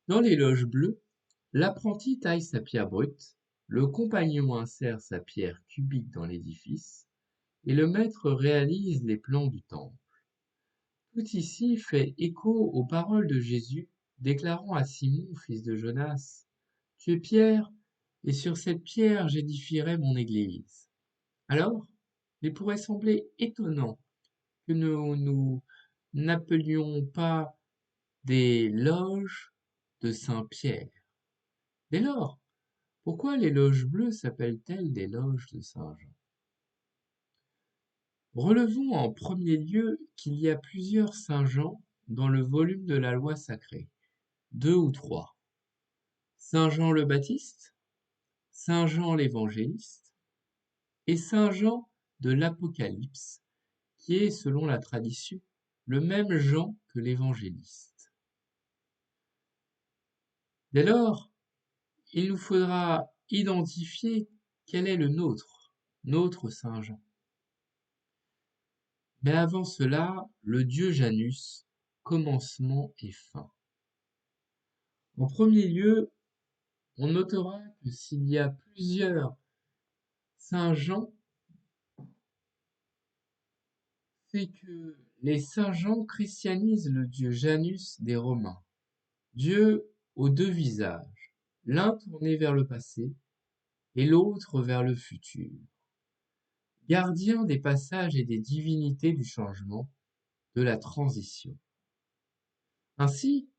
Dans les loges bleues, l'apprenti taille sa pierre brute, le compagnon insère sa pierre cubique dans l'édifice, et le maître réalise les plans du temple. Tout ici fait écho aux paroles de Jésus déclarant à Simon, fils de Jonas, tu es Pierre, et sur cette pierre j'édifierai mon église. Alors, il pourrait sembler étonnant que nous n'appelions pas des loges de Saint-Pierre. Dès lors, pourquoi les loges bleues s'appellent-elles des loges de Saint-Jean? Relevons en premier lieu qu'il y a plusieurs Saint-Jean dans le volume de la loi sacrée, deux ou trois. Saint Jean le Baptiste, Saint Jean l'Évangéliste et Saint Jean de l'Apocalypse, qui est, selon la tradition, le même Jean que l'Évangéliste. Dès lors, il nous faudra identifier quel est le nôtre, notre Saint Jean. Mais avant cela, le dieu Janus, commencement et fin. En premier lieu, on notera que s'il y a plusieurs Saint Jean, c'est que les Saint Jean christianisent le dieu Janus des Romains, Dieu aux deux visages, l'un tourné vers le passé et l'autre vers le futur, gardien des passages et des divinités du changement, de la transition. Ainsi,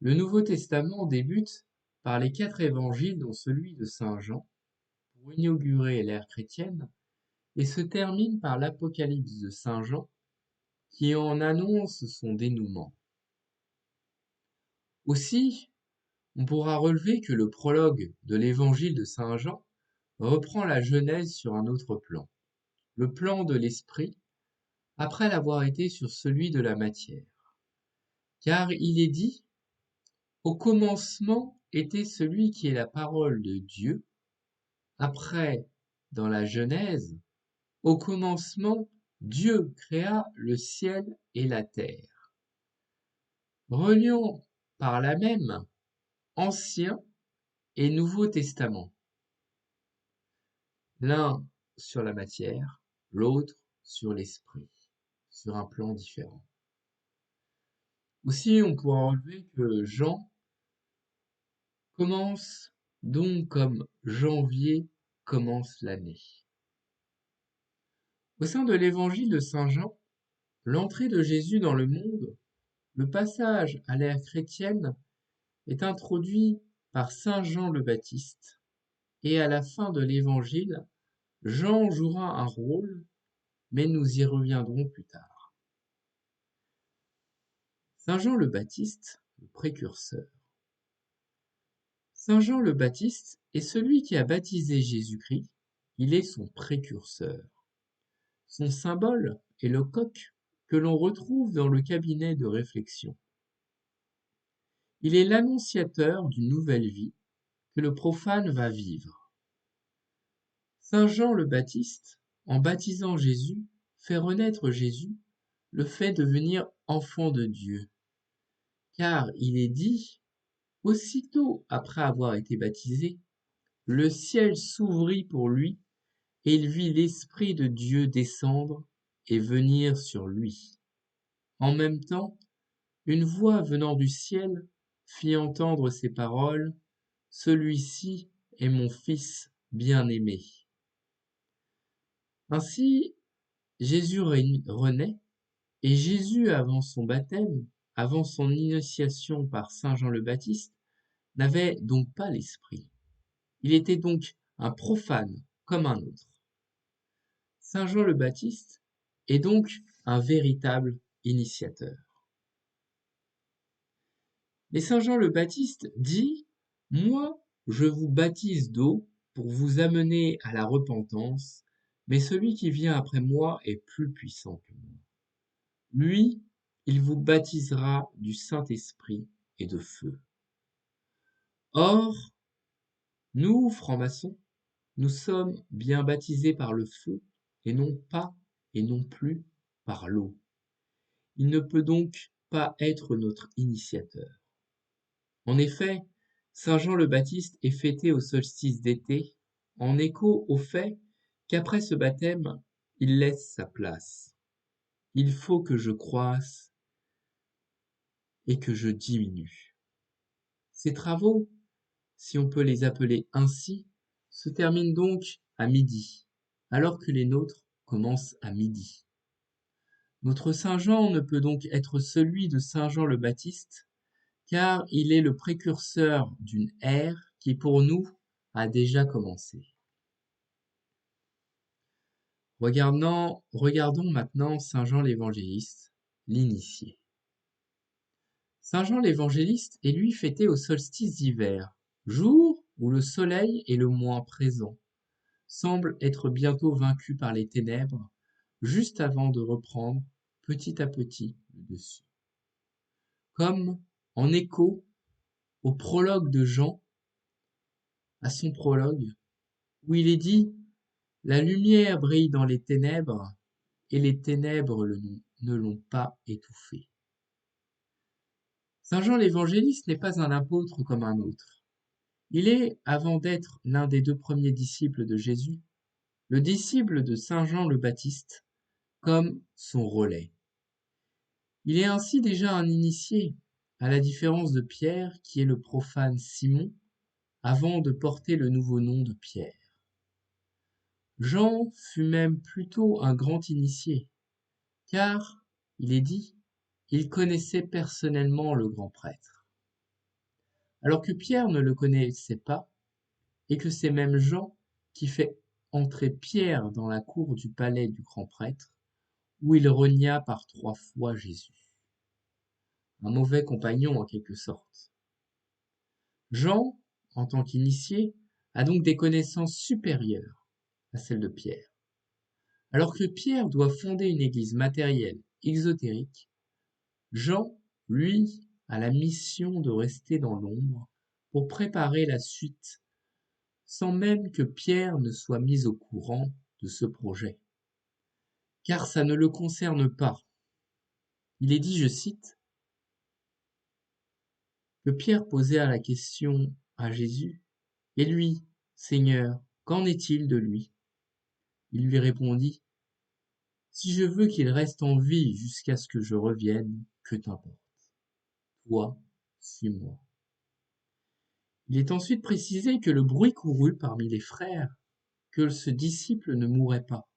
le Nouveau Testament débute par les 4 évangiles dont celui de Saint Jean, pour inaugurer l'ère chrétienne, et se termine par l'Apocalypse de Saint Jean, qui en annonce son dénouement. Aussi, on pourra relever que le prologue de l'évangile de Saint Jean reprend la Genèse sur un autre plan, le plan de l'esprit, après l'avoir été sur celui de la matière. Car il est dit, au commencement était celui qui est la parole de Dieu, après, dans la Genèse, au commencement, Dieu créa le ciel et la terre. Reliant par là même Ancien et Nouveau Testament, l'un sur la matière, l'autre sur l'esprit, sur un plan différent. Aussi, on pourra relever que Jean commence donc comme janvier commence l'année. Au sein de l'évangile de Saint Jean, l'entrée de Jésus dans le monde, le passage à l'ère chrétienne est introduit par Saint Jean le Baptiste, et à la fin de l'évangile, Jean jouera un rôle, mais nous y reviendrons plus tard. Saint Jean le Baptiste, le précurseur. Saint Jean le Baptiste est celui qui a baptisé Jésus-Christ, il est son précurseur. Son symbole est le coq que l'on retrouve dans le cabinet de réflexion. Il est l'annonciateur d'une nouvelle vie que le profane va vivre. Saint Jean le Baptiste, en baptisant Jésus, fait renaître Jésus, le fait devenir enfant de Dieu. Car il est dit, aussitôt après avoir été baptisé, le ciel s'ouvrit pour lui et il vit l'Esprit de Dieu descendre et venir sur lui. En même temps, une voix venant du ciel fit entendre ces paroles, celui-ci est mon Fils bien-aimé. Ainsi, Jésus renaît, et Jésus, avant son baptême, avant son initiation par Saint Jean le Baptiste, n'avait donc pas l'Esprit. Il était donc un profane comme un autre. Saint Jean le Baptiste est donc un véritable initiateur. Mais Saint Jean le Baptiste dit, moi, je vous baptise d'eau pour vous amener à la repentance, mais celui qui vient après moi est plus puissant que moi. Lui, il vous baptisera du Saint-Esprit et de feu. Or, nous, francs-maçons, nous sommes bien baptisés par le feu et non pas et non plus par l'eau. Il ne peut donc pas être notre initiateur. En effet, saint Jean le Baptiste est fêté au solstice d'été, en écho au fait qu'après ce baptême, il laisse sa place. Il faut que je croisse et que je diminue. Ces travaux, si on peut les appeler ainsi, se terminent donc à midi, alors que les nôtres commencent à midi. Notre Saint Jean ne peut donc être celui de Saint Jean le Baptiste, car il est le précurseur d'une ère qui pour nous a déjà commencé. Regardons maintenant Saint Jean l'Évangéliste, l'initié. Saint Jean l'Évangéliste est lui fêté au solstice d'hiver, jour où le soleil est le moins présent, semble être bientôt vaincu par les ténèbres, juste avant de reprendre petit à petit le dessus. Comme en écho au prologue de Jean, à son prologue, où il est dit la lumière brille dans les ténèbres, et les ténèbres ne l'ont pas étouffée. Saint Jean l'Évangéliste n'est pas un apôtre comme un autre. Il est, avant d'être l'un des 2 premiers disciples de Jésus, le disciple de Saint Jean le Baptiste, comme son relais. Il est ainsi déjà un initié, à la différence de Pierre qui est le profane Simon, avant de porter le nouveau nom de Pierre. Jean fut même plutôt un grand initié, car, il est dit, il connaissait personnellement le grand prêtre. Alors que Pierre ne le connaissait pas, et que c'est même Jean qui fait entrer Pierre dans la cour du palais du grand prêtre, où il renia par 3 fois Jésus. Un mauvais compagnon en quelque sorte. Jean, en tant qu'initié, a donc des connaissances supérieures à celles de Pierre. Alors que Pierre doit fonder une église matérielle, exotérique, Jean, lui, a la mission de rester dans l'ombre pour préparer la suite, sans même que Pierre ne soit mis au courant de ce projet. Car ça ne le concerne pas. Il est dit, je cite, que Pierre posait la question à Jésus, « Et lui, Seigneur, qu'en est-il de lui ?» Il lui répondit, « Si je veux qu'il reste en vie jusqu'à ce que je revienne, que t'importe. Toi, suis-moi. » Il est ensuite précisé que le bruit courut parmi les frères que ce disciple ne mourrait pas.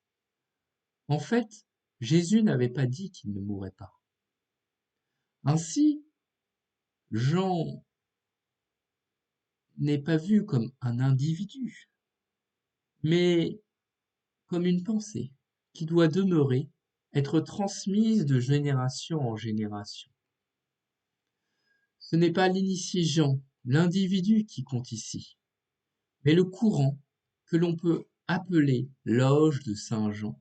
En fait, Jésus n'avait pas dit qu'il ne mourrait pas. Ainsi, Jean n'est pas vu comme un individu, mais comme une pensée qui doit demeurer, être transmise de génération en génération. Ce n'est pas l'initié Jean, l'individu qui compte ici, mais le courant que l'on peut appeler loge de Saint Jean,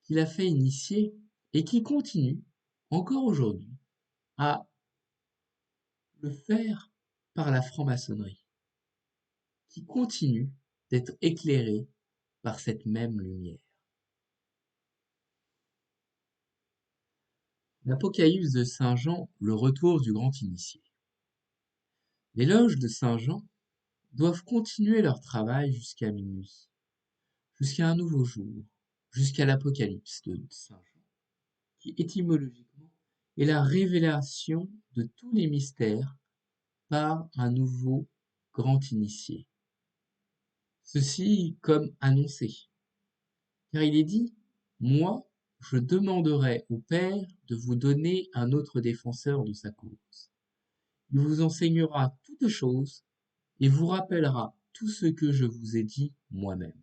qu'il a fait initier et qui continue, encore aujourd'hui, à le faire par la franc-maçonnerie, qui continue d'être éclairé par cette même lumière. L'Apocalypse de Saint Jean, le retour du grand initié. Les loges de Saint Jean doivent continuer leur travail jusqu'à minuit, jusqu'à un nouveau jour, jusqu'à l'Apocalypse de Saint Jean, qui étymologiquement est la révélation de tous les mystères par un nouveau grand initié. Ceci comme annoncé, car il est dit, moi, je demanderai au Père de vous donner un autre défenseur de sa cause. Il vous enseignera toutes choses et vous rappellera tout ce que je vous ai dit moi-même.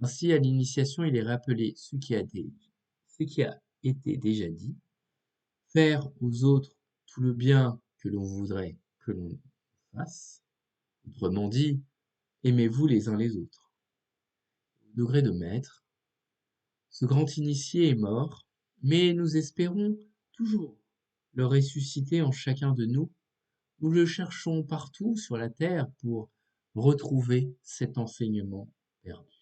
Ainsi, à l'initiation, il est rappelé ce qui a été déjà dit, faire aux autres tout le bien que l'on voudrait que l'on fasse, autrement dit, aimez-vous les uns les autres. Au degré de maître, ce grand initié est mort, mais nous espérons toujours le ressusciter en chacun de nous. Nous le cherchons partout sur la terre pour retrouver cet enseignement perdu.